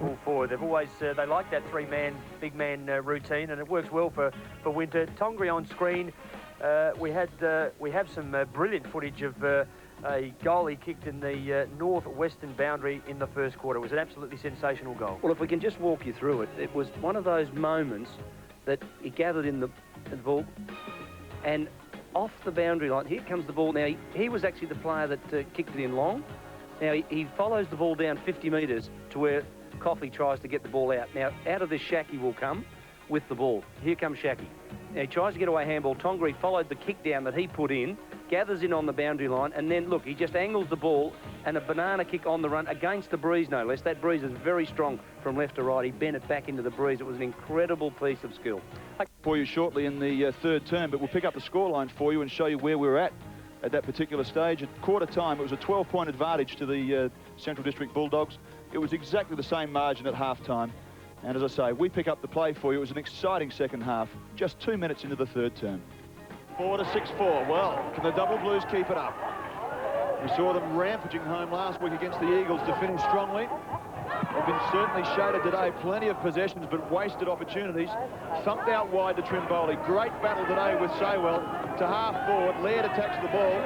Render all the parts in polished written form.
full forward. They've always they like that three-man, big man routine, and it works well for Winter. Tongri on screen. We have some brilliant footage of a goal he kicked in the northwestern boundary in the first quarter. It was an absolutely sensational goal. Well, if we can just walk you through it, it was one of those moments that he gathered in the ball, and off the boundary line, here comes the ball. Now, he was actually the player that kicked it in long. Now, he follows the ball down 50 metres to where Coffey tries to get the ball out. Now, out of this, Shaki will come with the ball. Here comes Shaki. Now, he tries to get away handball. Tongri followed the kick down that he put in, gathers in on the boundary line, and then, look, he just angles the ball and a banana kick on the run against the breeze, no less. That breeze is very strong from left to right. He bent it back into the breeze. It was an incredible piece of skill. For you shortly in the third term, but we'll pick up the scoreline for you and show you where we're at that particular stage. At quarter time, it was a 12-point advantage to the Central District Bulldogs. It was exactly the same margin at half-time. And as I say, we pick up the play for you. It was an exciting second half, just 2 minutes into the third term. 4-6-4. Well, can the Double Blues keep it up? We saw them rampaging home last week against the Eagles to finish strongly. They've been certainly shaded today. Plenty of possessions, but wasted opportunities. Thumped out wide to Trimboli. Great battle today with Saywell to half forward. Laird attacks the ball.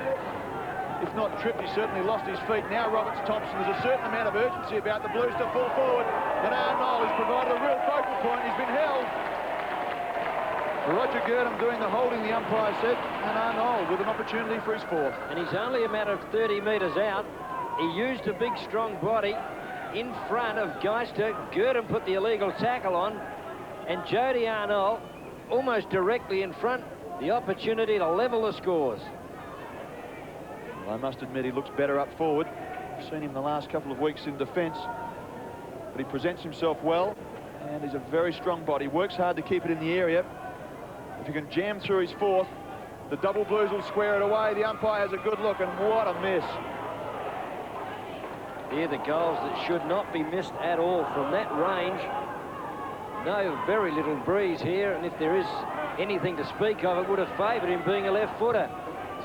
If not tripped, he certainly lost his feet. Now Roberts Thompson. There's a certain amount of urgency about the Blues to fall forward. And Arnold has provided a real focal point. He's been held. Roger Girdham doing the holding, the umpire said, and Arnold with an opportunity for his fourth. And he's only a matter of 30 metres out. He used a big, strong body in front of Geister. Girdham put the illegal tackle on, and Jody Arnold almost directly in front, the opportunity to level the scores. Well, I must admit he looks better up forward. I've seen him the last couple of weeks in defence, but he presents himself well, and he's a very strong body. Works hard to keep it in the area. If he can jam through his fourth, the Double Blues will square it away. The umpire has a good look, and what a miss. Here the goals that should not be missed at all from that range. No, very little breeze here, and if there is anything to speak of, it would have favoured him being a left footer.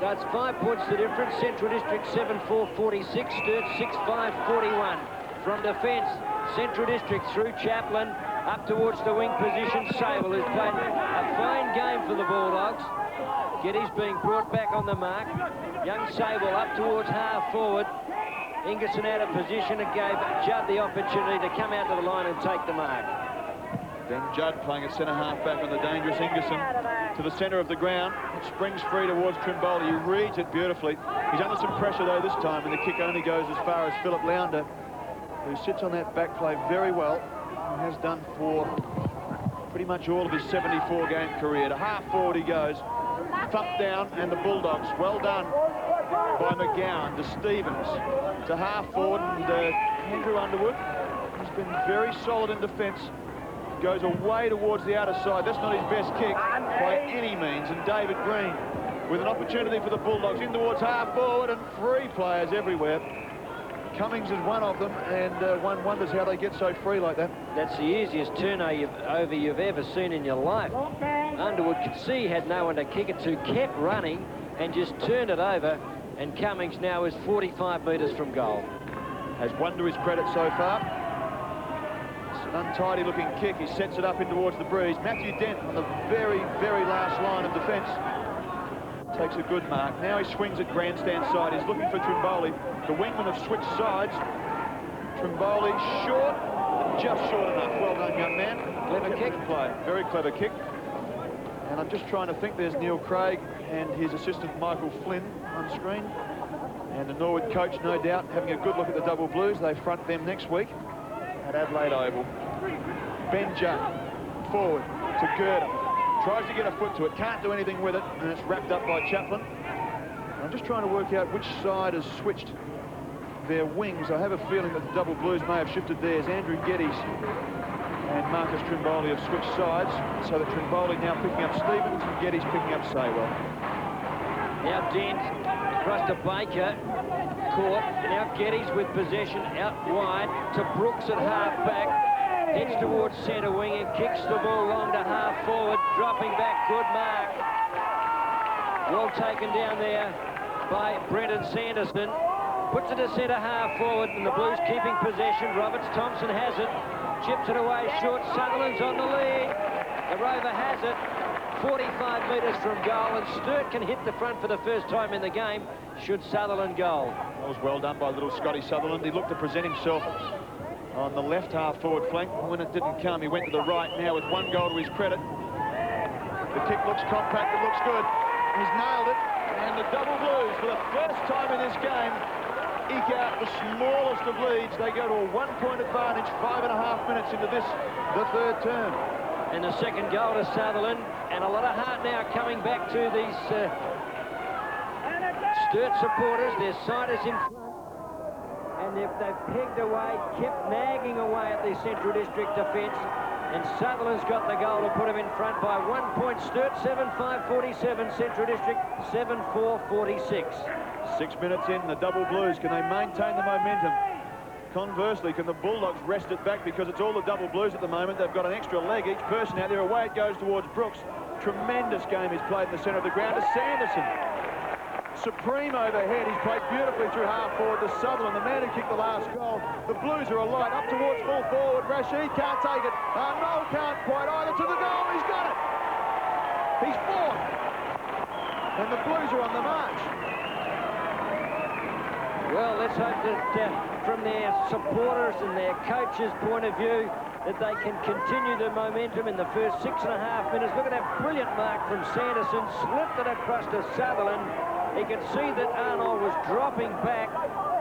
So it's 5 points the difference. Central District 7-4-46, Sturt 6-5-41. From defence, Central District through Chaplin, up towards the wing position. Sable has played a fine game for the Bulldogs. Geddes being brought back on the mark. Young Sable up towards half forward. Ingerson out of position and gave Judd the opportunity to come out to the line and take the mark. Ben Judd playing at centre half back on the dangerous Ingerson to the centre of the ground. It springs free towards Trimboli. He reads it beautifully. He's under some pressure though this time, and the kick only goes as far as Philip Lounder, who sits on that back play very well and has done for pretty much all of his 74-game career. To half forward he goes. Thump down, and the Bulldogs, well done by McGowan to Stevens to half forward, and Andrew Underwood has been very solid in defence. Goes away towards the outer side. That's not his best kick by any means, and David Green with an opportunity for the Bulldogs in towards half forward, and free players everywhere. Cummings is one of them, and one wonders how they get so free like that. That's the easiest turnover you've ever seen in your life. Underwood could see he had no one to kick it to, kept running and just turned it over, and Cummings now is 45 metres from goal. Has one to his credit so far. It's an untidy looking kick. He sets it up in towards the breeze. Matthew Dent on the very, very last line of defence takes a good mark. Now he swings at grandstand side. He's looking for Trimboli. The wingmen have switched sides. Trimboli short, just short enough. Well done, young man. Clever kick. Play. Very clever kick. And I'm just trying to think. There's Neil Craig and his assistant Michael Flynn on screen. And the Norwood coach, no doubt, having a good look at the Double Blues. They front them next week at Adelaide Oval. Ben Judd forward to Girdham. Tries to get a foot to it, can't do anything with it, and it's wrapped up by Chaplin. I'm just trying to work out which side has switched their wings. I have a feeling that the Double Blues may have shifted theirs. Andrew Geddes and Marcus Trimboli have switched sides, so that Trimboli now picking up Stevens and Geddes picking up Saywell. Now Dent across to Baker, caught. Now Geddes with possession out wide to Brooks at half back. Heads towards centre wing and kicks the ball long to half forward, dropping back, good mark. Well taken down there by Brendan Sanderson. Puts it to centre half forward, and the Blues keeping possession. Roberts Thompson has it. Chips it away short. Sutherland's on the lead. The Rover has it. 45 metres from goal, and Sturt can hit the front for the first time in the game should Sutherland goal. That was well done by little Scotty Sutherland. He looked to present himself on the left half forward flank. When it didn't come, he went to the right now with 1 goal to his credit. The kick looks compact, it looks good. He's nailed it, and the Double Blues, for the first time in this game, eke out the smallest of leads. They go to a 1-point advantage 5.5 minutes into this, the third term. And the second goal to Sutherland, and a lot of heart now coming back to these Sturt supporters. Their side is in front, and they've pegged away, kept nagging away at the Central District defence, and Sutherland's got the goal to put him in front by 1 point. Sturt 7-5-47, Central District 7-4-46. 6 minutes in, the Double Blues, can they maintain the momentum? Conversely, can the Bulldogs wrest it back, because it's all the Double Blues at the moment. They've got an extra leg, each person out there. Away it goes towards Brooks. Tremendous game he's played in the centre of the ground to Sanderson. Supreme overhead. He's played beautifully through half forward to Sutherland, the man who kicked the last goal. The Blues are alight up towards full forward. Rashid can't take it. Noel can't quite either. To the goal. He's got it. He's fourth. And the Blues are on the march. Well, let's hope that from their supporters and their coaches' point of view, that they can continue the momentum in the first 6.5 minutes. Look at that brilliant mark from Sanderson, slipped it across to Sutherland. He could see that Arnold was dropping back,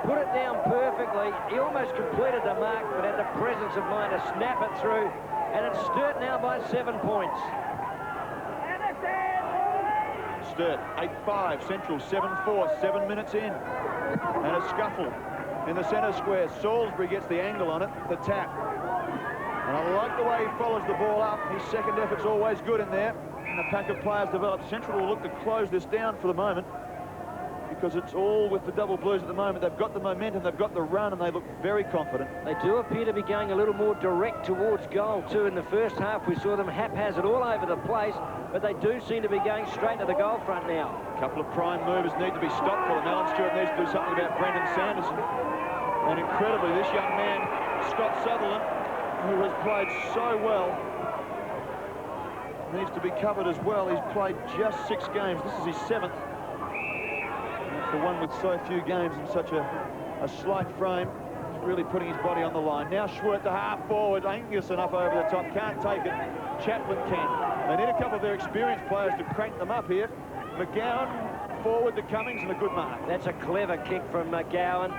put it down perfectly. He almost completed the mark, but had the presence of mind to snap it through. And it's Sturt now by 7 points. Sturt, 8-5, Central 7-4, 7 minutes in. And a scuffle in the centre square. Salisbury gets the angle on it, the tap. And I like the way he follows the ball up. His second effort's always good in there. And the pack of players developed. Central will look to close this down for the moment, because it's all with the Double Blues at the moment. They've got the momentum, they've got the run, and they look very confident. They do appear to be going a little more direct towards goal too. In the first half, we saw them haphazard all over the place, but they do seem to be going straight to the goal front now. A couple of prime movers need to be stopped for them. Alan Stewart needs to do something about Brendan Sanderson. And incredibly, this young man, Scott Sutherland, who has played so well, needs to be covered as well. He's played just 6 games. This is his 7th. For one with so few games in such a slight frame, he's really putting his body on the line. Now Schwert to half forward. Angerson up over the top, can't take it. Chaplin can. They need a couple of their experienced players to crank them up here. McGowan forward to Cummings, and a good mark. That's a clever kick from McGowan.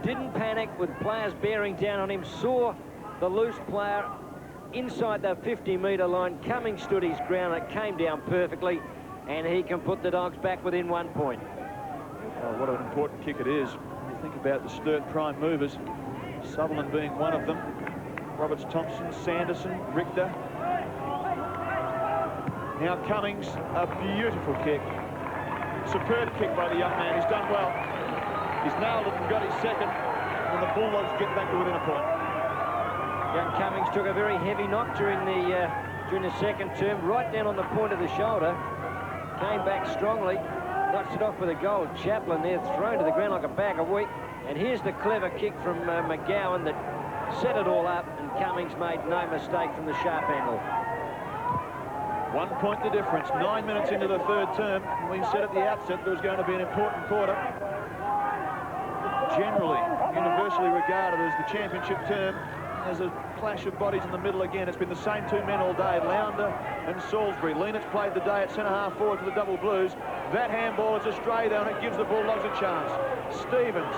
Didn't panic with players bearing down on him. Saw the loose player inside the 50-metre line. Cummings stood his ground. It came down perfectly, and he can put the Dogs back within 1 point. Oh, what an important kick it is. When you think about the Sturt prime movers, Sutherland being one of them, Roberts Thompson, Sanderson, Richter. Now Cummings, a beautiful kick. Superb kick by the young man. He's done well. He's nailed it and got his second, and the Bulldogs get back to within a point. Young Cummings took a very heavy knock during the second term, right down on the point of the shoulder. Came back strongly, knocks it off with a goal. Chaplin there thrown to the ground like a bag of wheat. And here's the clever kick from McGowan that set it all up, and Cummings made no mistake from the sharp angle. 1 point the difference. 9 minutes into the third term. We said at the outset there was going to be an important quarter. Generally, universally regarded as the championship term. There's a clash of bodies in the middle again. It's been the same 2 men all day, Lounder and Salisbury. Lennox played the day at centre-half forward for the Double Blues. That handball is a stray though, and it gives the Bulldogs a chance. Stevens,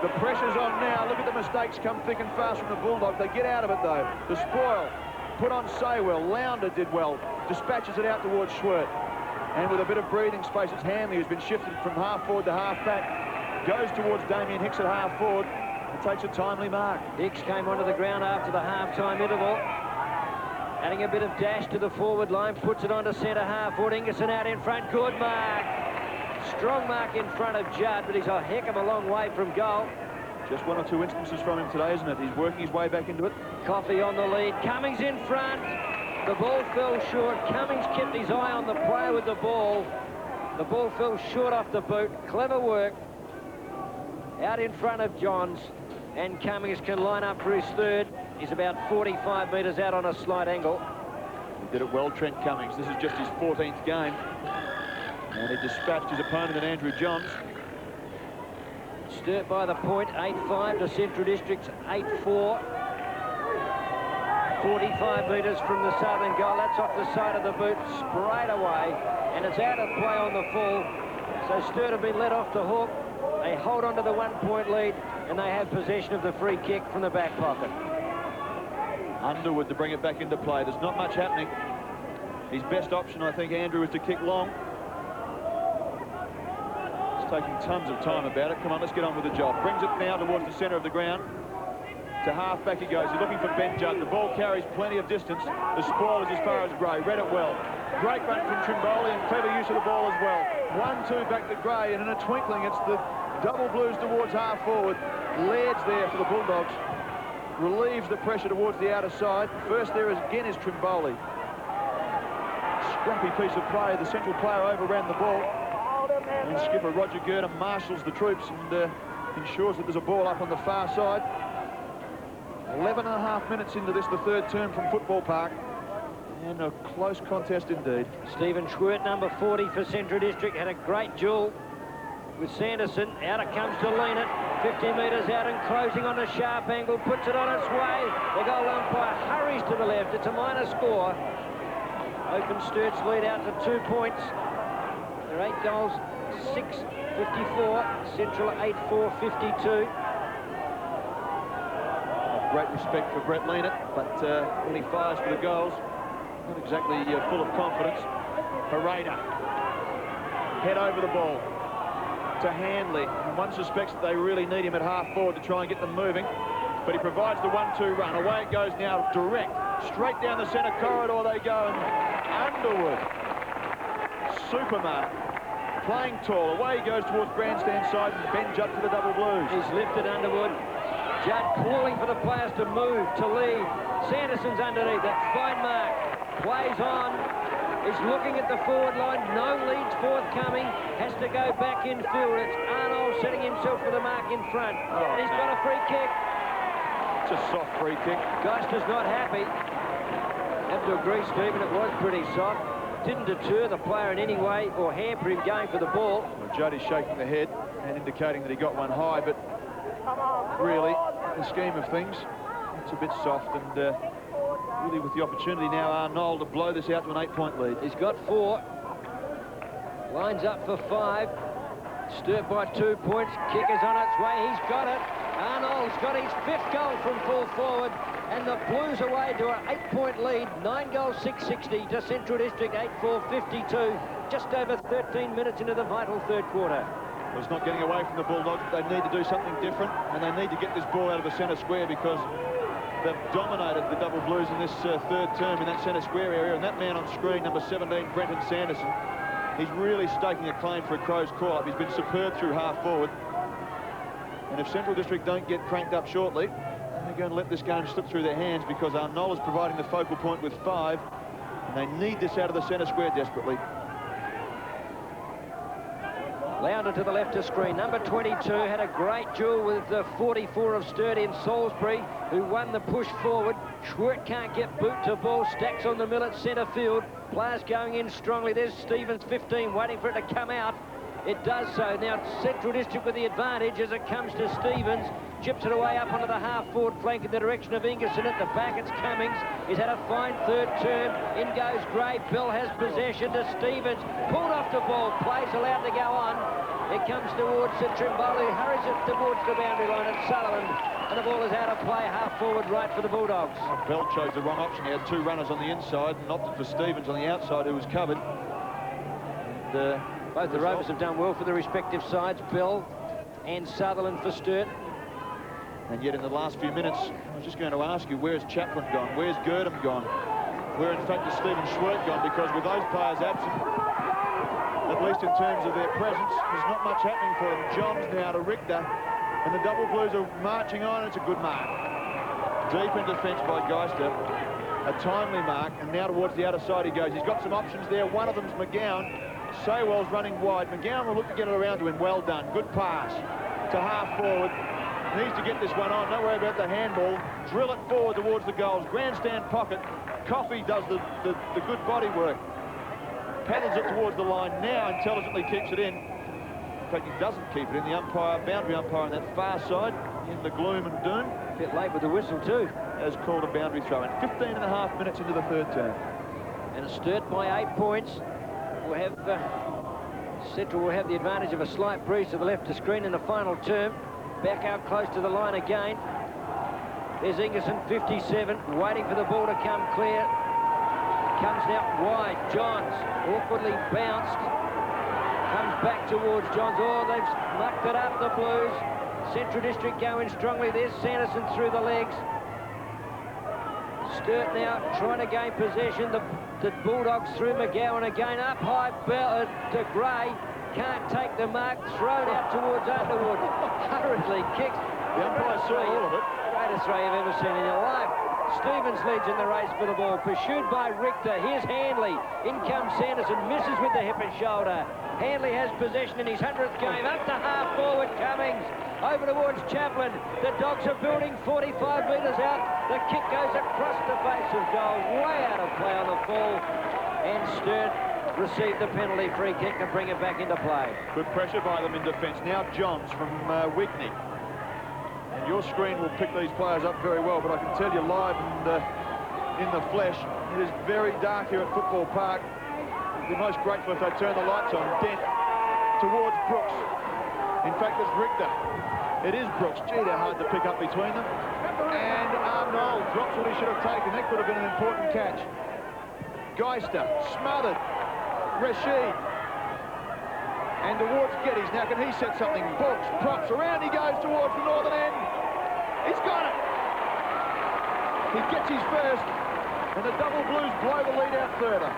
the pressure's on now. Look at the mistakes come thick and fast from the Bulldogs. They get out of it though. The spoil put on Saywell. Lounder did well. Dispatches it out towards Schwert. And with a bit of breathing space, it's Hanley who's been shifted from half forward to half back. Goes towards Damien Hicks at half forward. It takes a timely mark. Hicks came onto the ground after the half-time interval, adding a bit of dash to the forward line, puts it onto centre half forward. Ingerson out in front, good mark. Strong mark in front of Judd, but he's a heck of a long way from goal. Just 1 or 2 instances from him today, isn't it? He's working his way back into it. Coffey on the lead, Cummings in front. The ball fell short. Cummings kept his eye on the player with the ball. The ball fell short off the boot. Clever work. out in front of Johns, and Cummings can line up for his third. He's about 45 metres out on a slight angle. He did it well, Trent Cummings. This is just his 14th game. And he dispatched his opponent in Andrew Johns. Sturt by the point, 8-5 to Central District's 8-4. 45 metres from the southern goal. That's off the side of the boot, sprayed away, and it's out of play on the full. So Sturt have been let off the hook. They hold on to the 1-point lead, and they have possession of the free kick from the back pocket. Underwood to bring it back into play. There's not much happening. His best option, I think, Andrew, is to kick long. He's taking tons of time about it. Come on, let's get on with the job. Brings it now towards the centre of the ground. To half-back he goes. He's looking for Ben Judd. The ball carries plenty of distance. The spoil is as far as Gray. Read it well. Great run from Trimboli and clever use of the ball as well. 1-2 back to Gray, and in a twinkling, it's the double Blues towards half-forward. Laird's there for the Bulldogs. Relieves the pressure towards the outer side. First there again is Trimboli. Scrappy piece of play. The central player overran the ball. And skipper Roger Gurdon marshals the troops and ensures that there's a ball up on the far side. 11.5 minutes into this, the third term from Football Park. And a close contest indeed. Stephen Schwert, number 40 for Central District, had a great duel with Sanderson. Out it comes to lean it. 50 metres out and closing on a sharp angle. Puts it on its way. The goal umpire hurries to the left. It's a minor score. Open Sturt's lead out to 2 points. They're 8 goals, 6-54. Central 8-4-52. Great respect for Brett Leanett, but when he fires for the goals, not exactly full of confidence. Pareda, head over the ball to Handley. And one suspects that they really need him at half-forward to try and get them moving, but he provides the 1-2 run. Away it goes now, direct, straight down the centre corridor they go, and Underwood, Supermark, playing tall. Away he goes towards grandstand side, and Ben Judd to the double Blues. He's lifted Underwood. Judd calling for the players to move, to lead. Sanderson's underneath it. Fine mark. Plays on. He's looking at the forward line. No leads forthcoming. Has to go back in field. It's Arnold setting himself for the mark in front. And he's got a free kick. It's a soft free kick. Geister's not happy. Have to agree, Stephen, it was pretty soft. Didn't deter the player in any way or hamper him going for the ball. Well, Judd is shaking the head and indicating that he got one high, but really, in the scheme of things, it's a bit soft, and really with the opportunity now, Arnold, to blow this out to an 8-point lead. He's got 4. Lines up for 5. Sturt by 2 points. Kick is on its way. He's got it. Arnold's got his 5th goal from full forward, and the Blues away to an 8-point lead. 9 goals, 660 to Central District, 8-4-52. Just over 13 minutes into the vital third quarter. Well, it's not getting away from the Bulldogs, but they need to do something different, and they need to get this ball out of the centre square, because they've dominated the double Blues in this third term in that centre square area. And that man on screen, number 17, Brenton Sanderson, he's really staking a claim for a Crows call-up. He's been superb through half-forward. And if Central District don't get cranked up shortly, they're going to let this game slip through their hands, because Arnold is providing the focal point with 5, and they need this out of the centre square desperately. Lounder to the left of screen. Number 22 had a great duel with the 44 of Sturt in Salisbury, who won the push forward. Schwert can't get boot to ball. Stacks on the mill at centre field. Players going in strongly. There's Stevens, 15, waiting for it to come out. It does so. Now Central District with the advantage as it comes to Stevens. Chips it away up onto the half-forward flank in the direction of Ingerson. At the back, it's Cummings. He's had a fine third term. In goes Gray. Bell has possession to Stevens. Pulled off the ball. Play's allowed to go on. It comes towards Trimboli. Hurries it towards the boundary line at Sullivan. And the ball is out of play, half-forward right for the Bulldogs. Bell chose the wrong option. He had 2 runners on the inside and opted for Stevens on the outside, who was covered. And, both the Rovers have done well for the respective sides, Bell and Sutherland for Sturt. And yet in the last few minutes, I was just going to ask you, where's Chaplin gone? Where's Gurdon gone? Where, in fact, is Stephen Schwert gone? Because with those players absent, at least in terms of their presence, there's not much happening for them. Johns now to Richter, and the double Blues are marching on. It's a good mark. Deep in defence by Geister. A timely mark, and now towards the outer side he goes. He's got some options there. One of them's McGowan. Saywell's running wide. McGowan will look to get it around to him. Well done. Good pass to to half forward. Needs to get this one on. Don't worry about the handball. Drill it forward towards the goals. Grandstand pocket. Coffey does the good body work. Paddles it towards the line now, intelligently keeps it in. In fact, he doesn't keep it in. The umpire, boundary umpire on that far side, in the gloom and doom. A bit late with the whistle too. Has called a boundary throw in. 15.5 minutes into the third term. And Sturt by 8 points. Will have Central will have the advantage of a slight breeze to the left of screen in the final term. Back out close to the line again. There's Ingerson, 57, waiting for the ball to come clear. Comes now wide. Johns awkwardly bounced. Comes back towards Johns. Oh, they've mucked it up, the Blues. Central District going strongly. There's Sanderson through the legs. Sturt now trying to gain possession. The Bulldogs through McGowan again. Up high to Gray. Can't take the mark. Thrown out towards Underwood. Hurriedly kicks. The umpire saw all of it. Greatest throw you've ever seen in your life. Stevens leads in the race for the ball. Pursued by Richter. Here's Handley. In comes Sanderson. Misses with the hip and shoulder. Handley has possession in his 100th game. Up to half forward Cummings. Over towards Chaplin. The Dogs are building 45 metres out. The kick goes across the face of goal. Way out of play on the fall. And Sturt received the penalty free kick to bring it back into play. Good pressure by them in defence. Now Johns from Wigney. And your screen will pick these players up very well, but I can tell you live and in the flesh, it is very dark here at Football Park. I'd be most grateful if they turn the lights on. Dent towards Brooks. In fact, it's Richter. It is Brooks. Gee, they're hard to pick up between them. And Arnold drops what he should have taken. That could have been an important catch. Geister smothered. Rashid. And towards Geddes. Now can he set something? Brooks props around. He goes towards the northern end. He's got it. He gets his first. And the Double Blues blow the lead out further.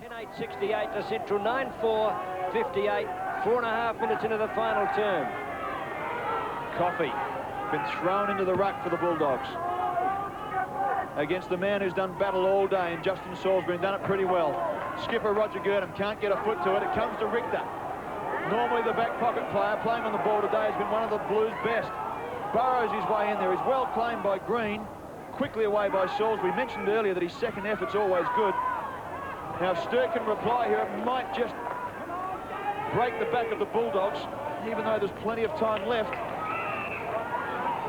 10-8-68 to Central. 9-4, 58. 4.5 minutes into the final term. Coffey been thrown into the ruck for the Bulldogs against the man who's done battle all day, and Justin Salisbury, and done it pretty well. Skipper Roger Girdham can't get a foot to it. It comes to Richter. Normally the back pocket player playing on the ball today has been one of the Blues' best. Burrows his way in there. He's well claimed by Green. Quickly away by Salisbury. We mentioned earlier that his second effort's always good. Now if Sturt can reply here, it might just break the back of the Bulldogs, even though there's plenty of time left.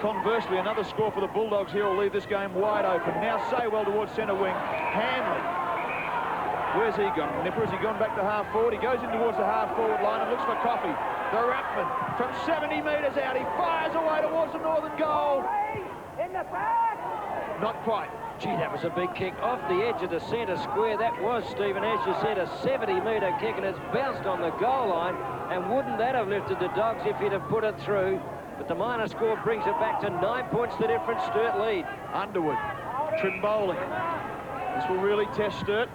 Conversely, another score for the Bulldogs here will leave this game wide open. Now Saywell towards centre wing. Hanley. Where's he gone? Nipper, has he gone back to half forward? He goes in towards the half forward line and looks for Coffey. The ruckman from 70 metres out. He fires away towards the northern goal. In the back. Not quite. Gee, that was a big kick off the edge of the centre square. That was, Stephen, as you said, a 70-metre kick, and it's bounced on the goal line. And wouldn't that have lifted the Dogs if he'd have put it through? But the minor score brings it back to 9 points the difference. Sturt lead. Underwood, Trimboley. This will really test Sturt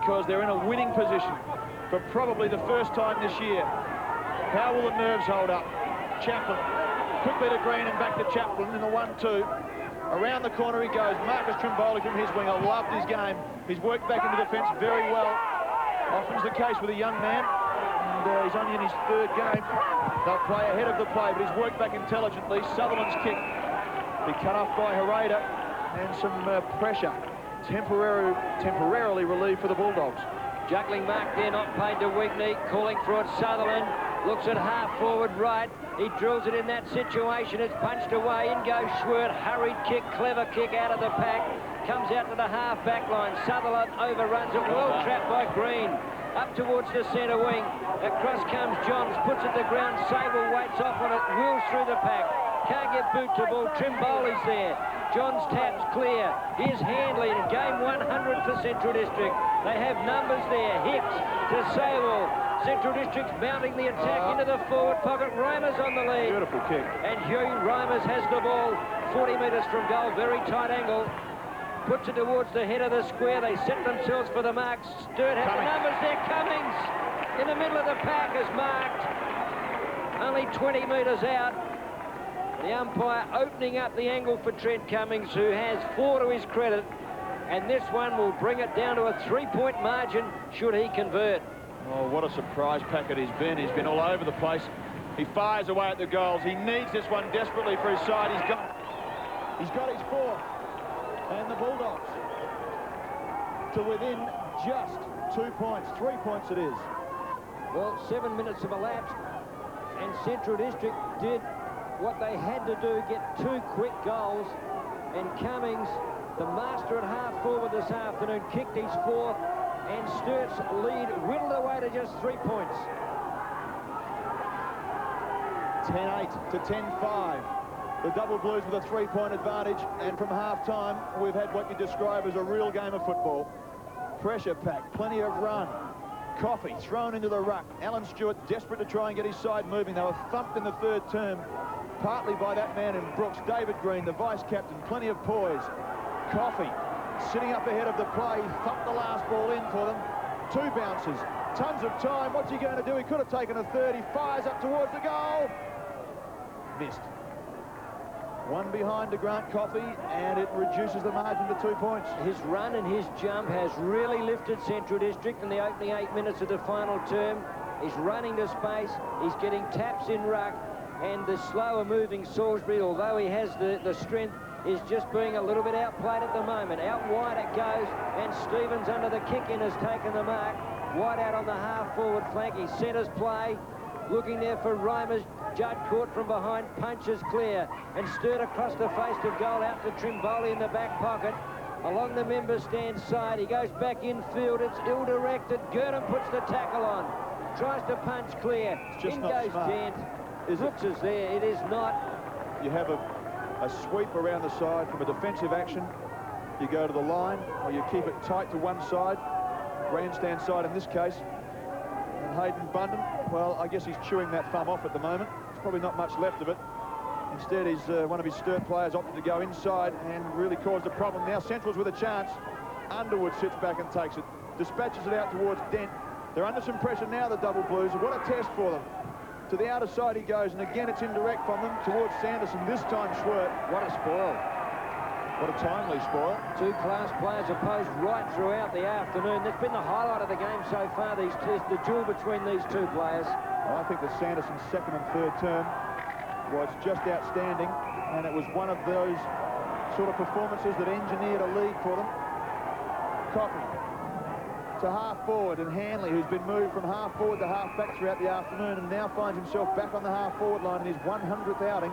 because they're in a winning position for probably the first time this year. How will the nerves hold up? Chaplin, quickly to Green and back to Chaplin in the 1-2. Around the corner he goes. Marcus Trimboley from his wing. I loved his game. He's worked back into defence very well. Often's the case with a young man. And he's only in his third game. They'll play ahead of the play, but he's worked back intelligently. Sutherland's kick. Be cut off by Hereda, and some pressure. Temporarily relieved for the Bulldogs. Juggling mark there, not paid to Wigney. Calling for it, Sutherland. Looks at half forward right. He drills it in that situation. It's punched away. In goes Schwert. Hurried kick, clever kick out of the pack. Comes out to the half back line. Sutherland overruns it. Well trapped by Green. Up towards the centre wing. Across comes Johns. Puts it to the ground. Sable waits off on it. Wheels through the pack. Can't get boot to ball. Trimboley's there. Johns taps clear. Here's Handley in game 100 for Central District. They have numbers there. Hicks to Sable. Central District's mounting the attack into the forward pocket. Reimers on the lead. Beautiful kick. And Hugh Reimers has the ball 40 metres from goal. Very tight angle. Puts it towards the head of the square. They set themselves for the marks. Sturt has the numbers there. Cummings in the middle of the pack is marked. Only 20 metres out. The umpire opening up the angle for Trent Cummings, who has 4 to his credit. and this one will bring it down to a 3-point margin should he convert. Oh, what a surprise packet he's been. He's been all over the place. He fires away at the goals. He needs this one desperately for his side. He's got his fourth. And the Bulldogs to within just 2 points. 3 points it is. Well, 7 minutes have elapsed, and Central District did what they had to do, get 2 quick goals, and Cummings, the master at half forward this afternoon, kicked his fourth, and Sturt's lead whittled away to just 3 points. 10-8 to 10-5. The Double Blues with a 3-point advantage, and from half-time, we've had what you describe as a real game of football. Pressure pack, plenty of run. Coffey thrown into the ruck. Alan Stewart desperate to try and get his side moving. They were thumped in the third term, partly by that man in Brooks. David Green, the vice-captain, plenty of poise. Coffey sitting up ahead of the play, thumped the last ball in for them. 2 bounces, tons of time. What's he going to do? He could have taken a third. He fires up towards the goal. Missed. 1 behind to Grant Coffey, and it reduces the margin to 2 points. His run and his jump has really lifted Central District in the opening 8 minutes of the final term. He's running to space, he's getting taps in ruck, and the slower moving Salisbury, although he has the strength, is just being a little bit outplayed at the moment. Out wide it goes, and Stevens under the kick-in has taken the mark. Wide out on the half-forward flank. He centres play, looking there for Reimers. Judd caught from behind, punches clear, and Sturt across the face of goal, out to Trimboli in the back pocket. Along the member stand side, he goes back infield. It's ill-directed. Gurdon puts the tackle on. Tries to punch clear. It's just in not goes smart. Dent. Is Brooks is there. It is not. You have a sweep around the side from a defensive action. You go to the line, or you keep it tight to one side, grandstand side in this case. And Hayden Bunton, well, I guess he's chewing that thumb off at the moment. There's probably not much left of it. Instead, one of his Sturt players opted to go inside and really caused a problem. Now Central's with a chance. Underwood sits back and takes it, dispatches it out towards Dent. They're under some pressure now, the Double Blues. What a test for them. To the outer side he goes, and again it's indirect from them towards Sanderson. This time Schwert. What a spoil. What a timely spoil. 2 class players opposed right throughout the afternoon. That's been the highlight of the game so far, the duel between these 2 players. Well, I think that Sanderson's second and third term was just outstanding, and it was one of those sort of performances that engineered a lead for them. Coffey to half forward, and Hanley, who's been moved from half forward to half back throughout the afternoon and now finds himself back on the half forward line in his 100th outing.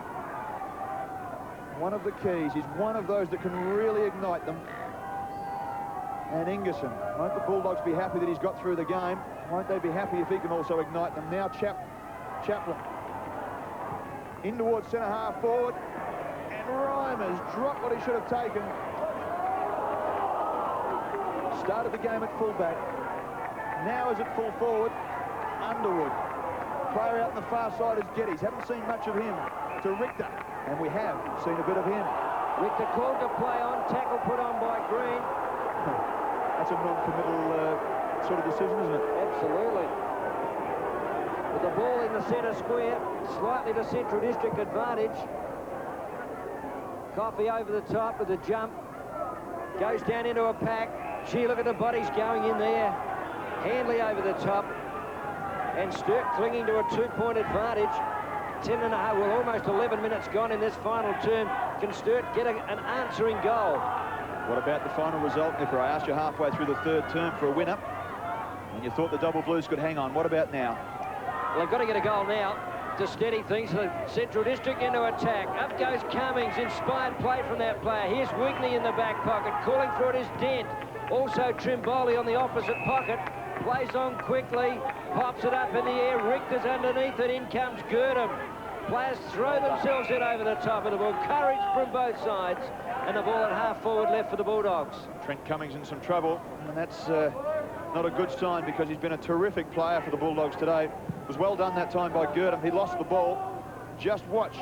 One of the keys. He's one of those that can really ignite them. And Ingerson. Won't the Bulldogs be happy that he's got through the game? Won't they be happy if he can also ignite them? Now Chaplin. In towards centre half forward. And Reimers dropped what he should have taken. Started the game at fullback. Now is at full forward. Underwood. Player out on the far side is Geddes. Haven't seen much of him. To Richter. And we have seen a bit of him. Richter called to play on. Tackle put on by Green. That's a non-committal sort of decision, isn't it? Absolutely. With the ball in the centre square, slightly to Central District advantage. Coffey over the top with a jump. Goes down into a pack. Gee, look at the bodies going in there. Handley over the top. And Sturt clinging to a 2-point advantage. 10 and a half, well, almost 11 minutes gone in this final term. Can Sturt get an answering goal? What about the final result? If I asked you halfway through the third term for a winner, and you thought the Double Blues could hang on, what about now? Well, they've got to get a goal now to steady things. The Central District into attack. Up goes Cummings. Inspired play from that player. Here's Wigney in the back pocket. Calling for it is Dent. Also Trimboli on the opposite pocket. Plays on quickly. Pops it up in the air. Richter's underneath it. In comes Gurdon. Players throw themselves in over the top of the ball. Courage from both sides. And the ball at half forward left for the Bulldogs. Trent Cummings in some trouble, and that's not a good sign because he's been a terrific player for the Bulldogs today. It was well done that time by Gurdon. He lost the ball. Just watch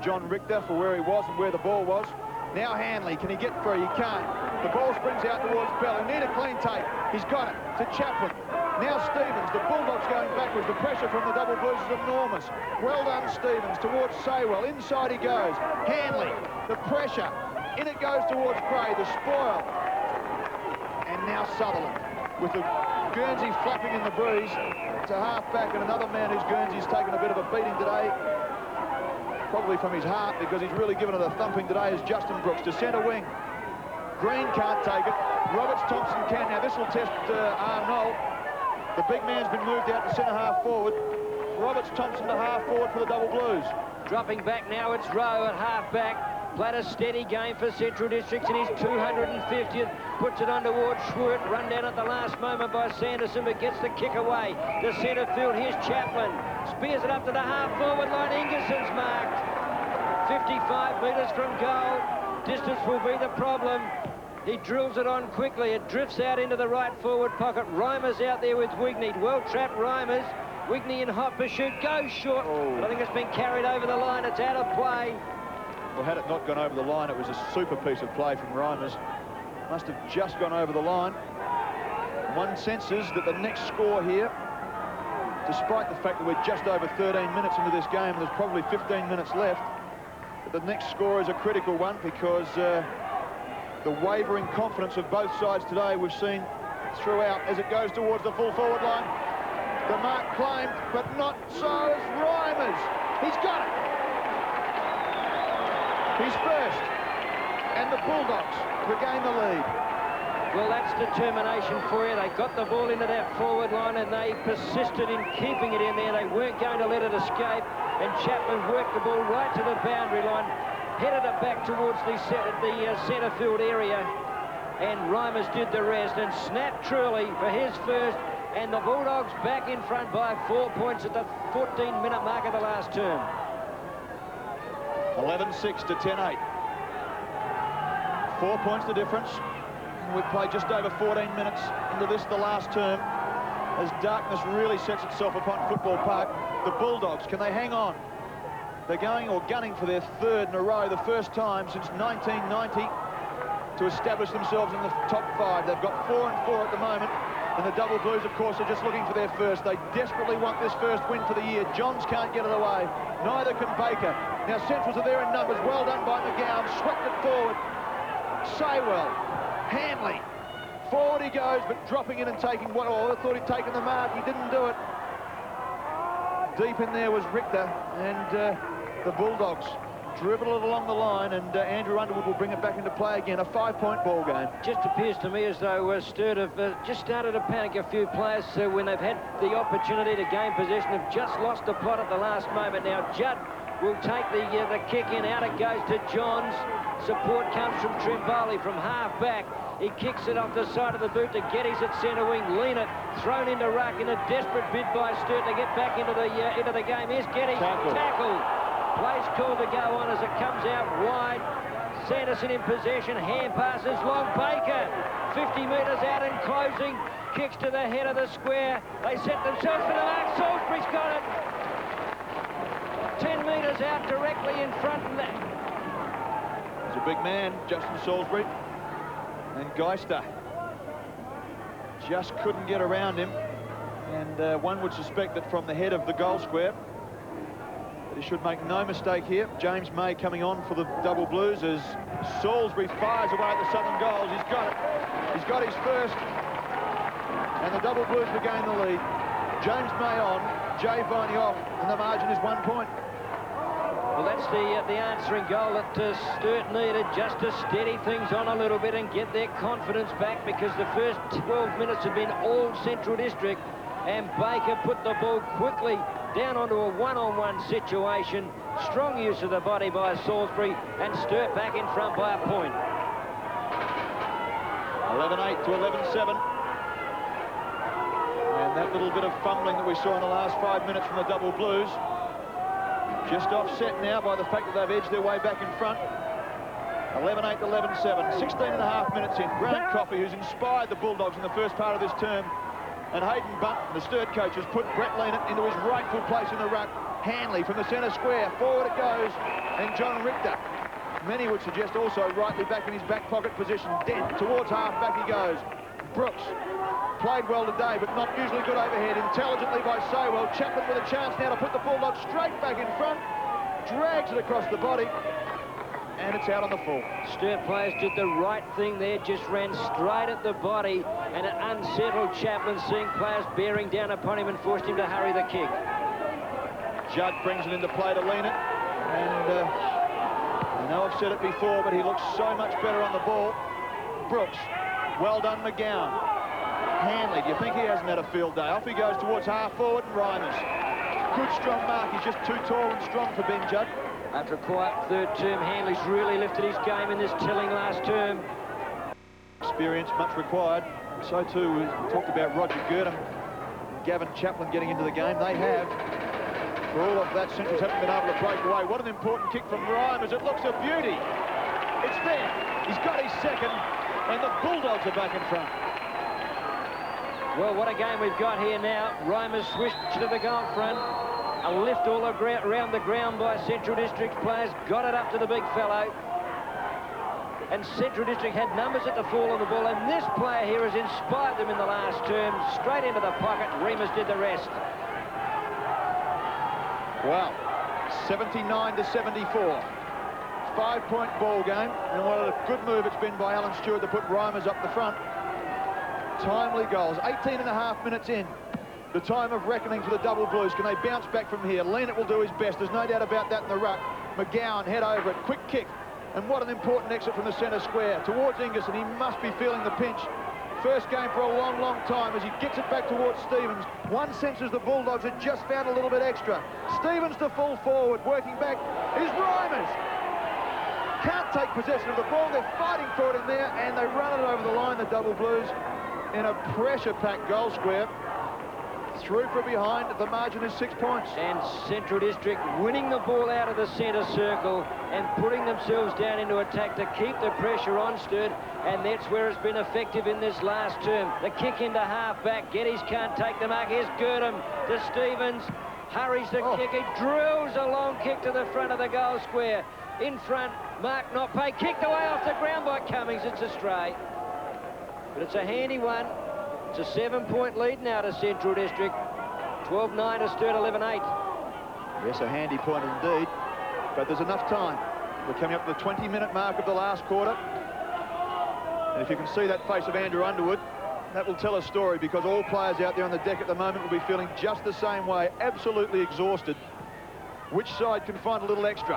John Richter for where he was and where the ball was. Now Hanley, can he get free? He can't. The ball springs out towards Bell. He need a clean take. He's got it to Chaplin. Now Stevens, the Bulldogs going backwards. The pressure from the Double Blues is enormous. Well done, Stevens, towards Saywell. Inside he goes. Hanley, the pressure. In it goes towards Gray, the spoil. and now Sutherland. With the Guernsey flapping in the breeze, it's a half-back, and another man who's Guernsey's taken a bit of a beating today, probably from his heart, because he's really given it a thumping today, is Justin Brooks to centre wing. Green can't take it. Roberts Thompson can. Now this will test Arnold. The big man's been moved out to centre half forward. Roberts Thompson to half forward for the Double Blues. Dropping back now, it's Rowe at half-back. Played a steady game for Central Districts in his 250th. Puts it on towards Schwert. Run down at the last moment by Sanderson, but gets the kick away. To centre field, here's Chaplin. Spears it up to the half-forward line. Ingerson's marked. 55 metres from goal. Distance will be the problem. He drills it on quickly. It drifts out into the right forward pocket. Reimers out there with Wigney. Well-trapped Reimers. Wigney in hot pursuit. Goes short. But I think it's been carried over the line. It's out of play. Well, had it not gone over the line, it was a super piece of play from Reimers. Must have just gone over the line. One senses that the next score here, despite the fact that we're just over 13 minutes into this game, there's probably 15 minutes left, but the next score is a critical one, because the wavering confidence of both sides today we've seen throughout as it goes towards the full forward line. The mark claimed, but not so as Reimers. He's got it. He's first, and the Bulldogs regain the lead. Well, that's determination for you. They got the ball into that forward line, and they persisted in keeping it in there. They weren't going to let it escape, and Chapman worked the ball right to the boundary line, headed it back towards the centre field area, and Reimers did the rest, and snapped truly for his first, and the Bulldogs back in front by 4 points at the 14-minute mark of the last term. 11-6 to 10-8. 4 points the difference. We've played just over 14 minutes into this, the last term, as darkness really sets itself upon Football Park. The Bulldogs, can they hang on? They're going or gunning for their third in a row, the first time since 1990 to establish themselves in the top 5. They've got 4 and 4 at the moment, and the Double Blues, of course, are just looking for their first. They desperately want this first win for the year. Johns can't get it away. Neither can Baker. Now Centrals are there in numbers. Well done by McGowan. Swept it forward. Saywell. Hanley. Forward he goes, but dropping in and taking what? Oh, I thought he'd taken the mark. He didn't do it. Deep in there was Richter, and the Bulldogs dribble it along the line, and Andrew Underwood will bring it back into play again. A 5-point ball game. Just appears to me as though Sturt have just started to panic. A few players when they've had the opportunity to gain possession have just lost the plot at the last moment. Now Judd will take the kick in. Out it goes to Johns. Support comes from Trimboli from half-back. He kicks it off the side of the boot to Geddes at centre wing. Lean it, thrown into ruck in a desperate bid by Sturt to get back into the game. Here's Geddes. Tackle. Plays called to go on as it comes out wide. Sanderson in possession. Hand passes long. Baker 50 metres out and closing. Kicks to the head of the square. They set themselves for the mark. Salisbury's got it. 10 metres out directly in front. He's a big man, Justin Salisbury. And Geister just couldn't get around him. And one would suspect that from the head of the goal square, that he should make no mistake here. James May coming on for the Double Blues as Salisbury fires away at the Southern goals. He's got it. He's got his first. And the Double Blues regain the lead. James May on, Jay Viney off, and the margin is 1 point. Well, that's the answering goal that Sturt needed, just to steady things on a little bit and get their confidence back, because the first 12 minutes have been all Central District, and Baker put the ball quickly down onto a one-on-one situation. Strong use of the body by Salisbury, and Sturt back in front by a point. 11-8 to 11-7. And that little bit of fumbling that we saw in the last 5 minutes from the Double Blues, just offset now by the fact that they've edged their way back in front. 11-8 to 11-7. 16.5 minutes in. Grant Coffey, who's inspired the Bulldogs in the first part of this term, and Hayden Bunt, the Sturt coach, has put Brett Leanett into his rightful place in the ruck. Hanley from the centre square. Forward it goes. And John Richter, many would suggest also rightly back in his back pocket position. Dent towards half-back he goes. Brooks played well today, but not usually good overhead. Intelligently by Saywell. Chapman with a chance now to put the Bulldogs straight back in front. Drags it across the body. and it's out on the full. Sturt players did the right thing there, just ran straight at the body, and it unsettled Chaplin, seeing players bearing down upon him and forced him to hurry the kick. Judd brings it into play to lean it, and I know I've said it before, but he looks so much better on the ball. Brooks, well done, McGowan. Hanley, do you think he hasn't had a field day? Off he goes towards half forward, and Reimers. Good strong mark, he's just too tall and strong for Ben Judd. After a quiet third term, Hanley's really lifted his game in this telling last term. Experience much required. So too, we talked about Roger Girdham, Gavin Chaplin getting into the game. They have. For all of that, Centrals haven't been able to break away. What an important kick from Reimers. It looks a beauty. It's there. He's got his second, and the Bulldogs are back in front. Well, what a game we've got here now. Reimers switched to the goal front. A lift all around the ground by Central District players. Got it up to the big fellow. And Central District had numbers at the fall of the ball, and this player here has inspired them in the last term. Straight into the pocket. Reimers did the rest. Wow. 79 to 74. 5-point ball game, and what a good move it's been by Alan Stewart to put Reimers up the front. Timely goals. 18.5 minutes in. The time of reckoning for the Double Blues. Can they bounce back from here? Leonard will do his best. There's no doubt about that in the ruck. McGowan head over it. Quick kick. And what an important exit from the centre square. Towards Ingerson. He must be feeling the pinch. First game for a long, long time as he gets it back towards Stevens. One senses the Bulldogs had just found a little bit extra. Stevens to full forward. Working back is Reimers. Can't take possession of the ball. They're fighting for it in there, and they run it over the line, the Double Blues, in a pressure-packed goal square. Through from behind, the margin is 6 points. And Central District winning the ball out of the centre circle and putting themselves down into attack to keep the pressure on Sturt, and that's where it's been effective in this last term. The kick into half-back. Geddes can't take the mark. Here's Girdham to Stevens. Hurries the kick. He drills a long kick to the front of the goal square. In front, Mark Notpay kicked away off the ground by Cummings. It's a stray. But it's a handy one. It's a 7-point lead now to Central District. 12-9 to Sturt, 11-8. Yes, a handy point indeed. But there's enough time. We're coming up to the 20-minute mark of the last quarter. And if you can see that face of Andrew Underwood, that will tell a story, because all players out there on the deck at the moment will be feeling just the same way, absolutely exhausted. Which side can find a little extra?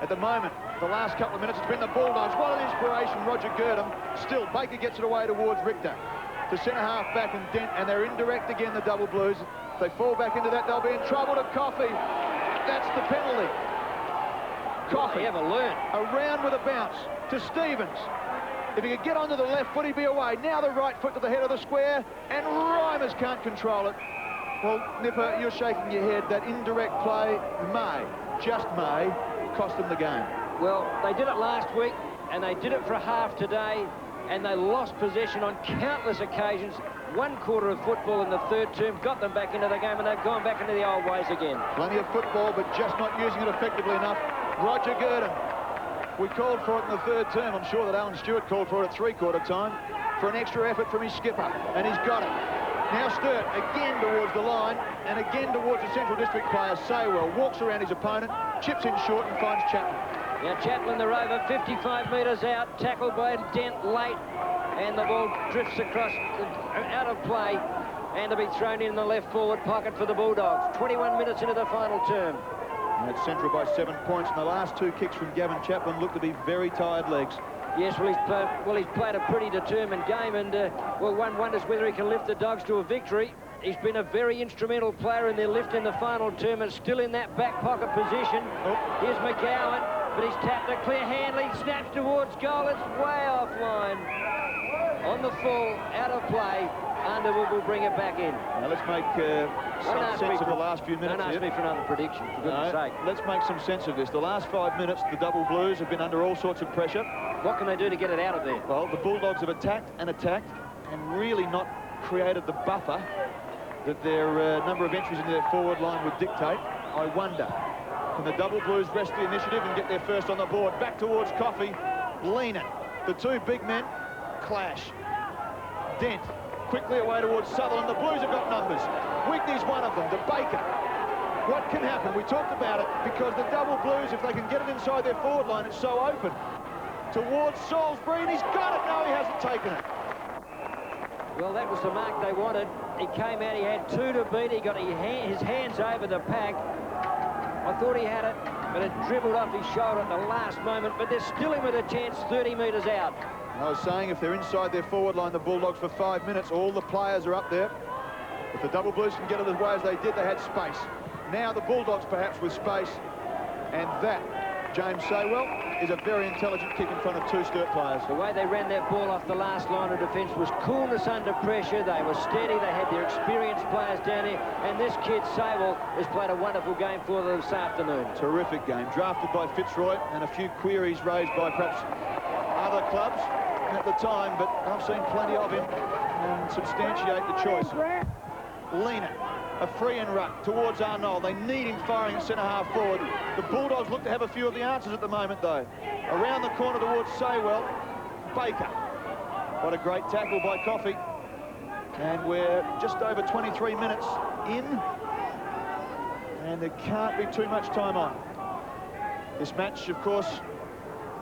At the moment, the last couple of minutes, it's been the Bulldogs. What an inspiration, Roger Girdham. Still, Baker gets it away towards Richter. To centre-half back and Dent, and they're indirect again, the Double Blues. If they fall back into that, they'll be in trouble. To Coffey. That's the penalty. Coffey. Ever learn? Around with a bounce to Stevens. If he could get onto the left foot, he'd be away. Now the right foot to the head of the square, and Reimers can't control it. Well, Nipper, you're shaking your head. That indirect play may, just may, cost them the game. Well, they did it last week, and they did it for a half today, and they lost possession on countless occasions. 1 quarter of football in the third term got them back into the game, and they've gone back into the old ways again. Plenty of football, but just not using it effectively enough. Roger Girdham. We called for it in the third term. I'm sure that Alan Stewart called for it at 3-quarter time for an extra effort from his skipper, and he's got it. Now Sturt again towards the line, and again towards the Central District player. Saywell walks around his opponent, chips in short and finds Chaplin. Now Chaplin, the rover, 55 metres out, tackled by Dent late, and the ball drifts across, out of play, and to be thrown in the left forward pocket for the Bulldogs. 21 minutes into the final term. And it's Central by 7 points, and the last 2 kicks from Gavin Chaplin look to be very tired legs. Yes, well, he's played a pretty determined game, and well, one wonders whether he can lift the Dogs to a victory. He's been a very instrumental player in their lift in the final term, and still in that back pocket position. Here's McGowan, but he's tapped it clear. Hanley snaps towards goal. It's way offline. On the full, out of play. Underwood will bring it back in. Now let's make some sense of the last few minutes. Don't ask me for another prediction, for goodness sake. Let's make some sense of this. The last 5 minutes, the Double Blues have been under all sorts of pressure. What can they do to get it out of there? Well, the Bulldogs have attacked and really not created the buffer that their number of entries into their forward line would dictate. I wonder, can the Double Blues rest the initiative and get their first on the board? Back towards Coffey, Leanan. The 2 big men clash. Dent quickly away towards Sutherland. The Blues have got numbers. Wigney's one of them to Baker. what can happen? We talked about it, because the double blues, if they can get it inside their forward line, it's so open. Towards Salisbury, and he's got it. No, he hasn't taken it. Well, that was the mark they wanted. He came out, he had 2 to beat. He got his hands over the pack. I thought he had it, but it dribbled off his shoulder at the last moment. But they're still in with a chance 30 metres out. I was saying, if they're inside their forward line, the Bulldogs, for 5 minutes, all the players are up there. If the double blues can get it as way as they did, they had space. Now the Bulldogs perhaps with space, and that, James Saywell, is a very intelligent kick in front of 2 Sturt players. The way they ran that ball off the last line of defence was coolness under pressure. They were steady. They had their experienced players down here. And this kid, Saywell, has played a wonderful game for them this afternoon. Terrific game. Drafted by Fitzroy, and a few queries raised by perhaps other clubs at the time, but I've seen plenty of him and substantiate the choice. Lena, a free and ruck towards Arnold. They need him firing at centre-half forward. The Bulldogs look to have a few of the answers at the moment, though. Around the corner towards Saywell. Baker. What a great tackle by Coffey. And we're just over 23 minutes in, and there can't be too much time on. This match, of course,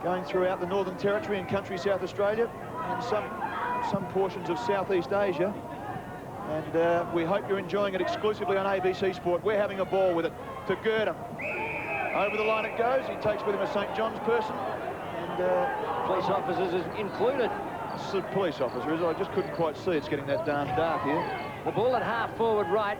going throughout the Northern Territory and country South Australia and some portions of Southeast Asia. And we hope you're enjoying it exclusively on ABC Sport. We're having a ball with it to Girdham. Over the line it goes. He takes with him a St. John's person. And Police officers is included. it's a police officer, is it? I just couldn't quite see. It's getting that darn dark here. The ball at half forward right.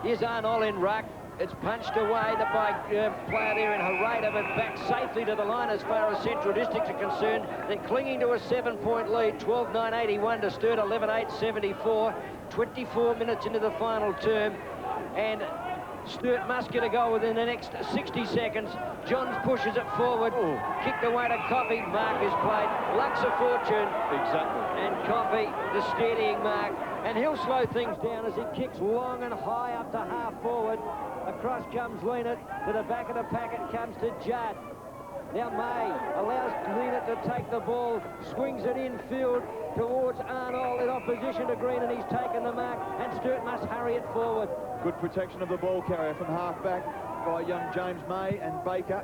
Here's Arnold in ruck. It's punched away by player there in Harada, but back safely to the line as far as Central Districts are concerned. Then clinging to a 7-point lead, 12-9-81 to Sturt, 11-8-74. 24 minutes into the final term, and Sturt must get a goal within the next 60 seconds. Johns pushes it forward. Ooh. Kicked away to Coffey. Mark is played. Luck's a fortune. Exactly. And Coffey, the steadying mark. And he'll slow things down as he kicks long and high up to half forward. Across comes Lena. To the back of the packet comes to Judd. Now May allows Lena to take the ball. Swings it infield towards Arnold in opposition to Green, and he's taken the mark. And Sturt must hurry it forward. Good protection of the ball carrier from half-back by young James May and Baker.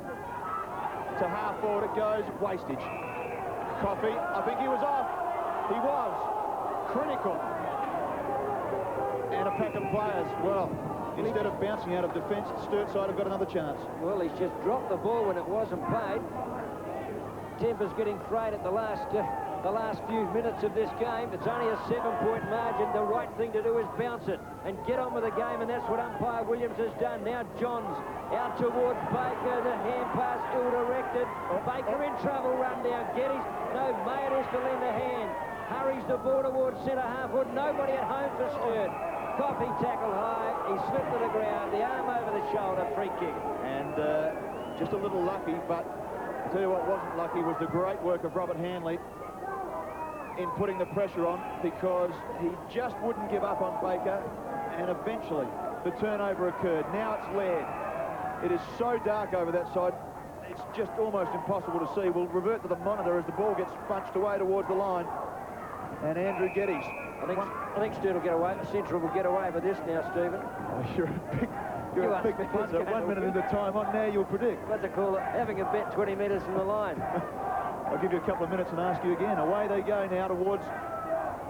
To half forward it goes, wastage. Coffey, I think he was off. He was. Critical. And a pack of players, well, instead of bouncing out of defence, the Sturt side have got another chance. Well, he's just dropped the ball when it wasn't played. Temper's getting frayed at the last few minutes of this game. It's only a 7-point margin. The right thing to do is bounce it and get on with the game, and that's what umpire Williams has done. Now Johns out towards Baker. The hand pass ill-directed. Baker in trouble, run down. Geddes. No, May it is to lend a hand. Hurries the ball towards centre-half-wood. Nobody at home for Sturt. Coffey tackled high. He slipped to the ground. The arm over the shoulder. Free kick. And just a little lucky, but I'll tell you what wasn't lucky was the great work of Robert Hanley in putting the pressure on, because he just wouldn't give up on Baker, and eventually the turnover occurred. Now it's Laird. It is so dark over that side, it's just almost impossible to see. We'll revert to the monitor as the ball gets punched away towards the line. And Andrew Geddes. I think Sturt will get away. Central will get away with this now, Stephen. Oh, you're a big punter. 1 minute into time on now, you'll predict. What's it called? Having a bet 20 metres from the line. I'll give you a couple of minutes and ask you again. Away they go now towards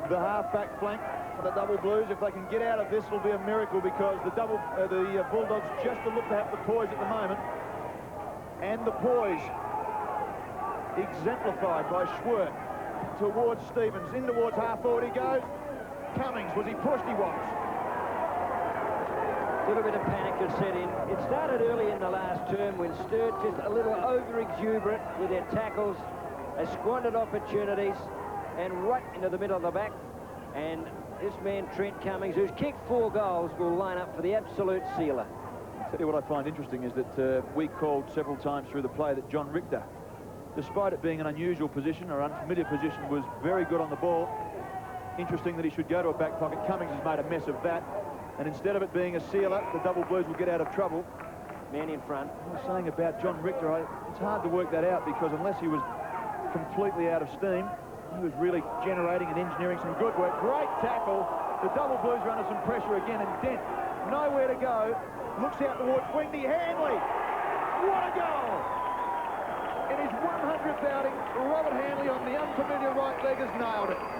the half-back flank for the Double Blues. If they can get out of this, it'll be a miracle, because the Bulldogs just look to have the poise at the moment. And the poise exemplified by Schwerk towards Stevens. In towards half-forward he goes. Cummings, was he pushed? He was. A little bit of panic had set in. It started early in the last term when Sturt just a little over-exuberant with their tackles. They squandered opportunities and right into the middle of the back. And this man, Trent Cummings, who's kicked 4 goals, will line up for the absolute sealer. I'll tell you what I find interesting is that we called several times through the play that John Richter, despite it being an unusual position or unfamiliar position, was very good on the ball. Interesting that he should go to a back pocket. Cummings has made a mess of that. And instead of it being a sealer, the Double Blues will get out of trouble. Man in front. I was saying about John Richter, it's hard to work that out, because unless he was completely out of steam, He was really generating and engineering some good work. Great tackle. The double Blues are under some pressure again, and Dent nowhere to go. Looks out towards Wendy Hanley. What a goal! In his 100th outing, Robert Hanley on the unfamiliar right leg has nailed it.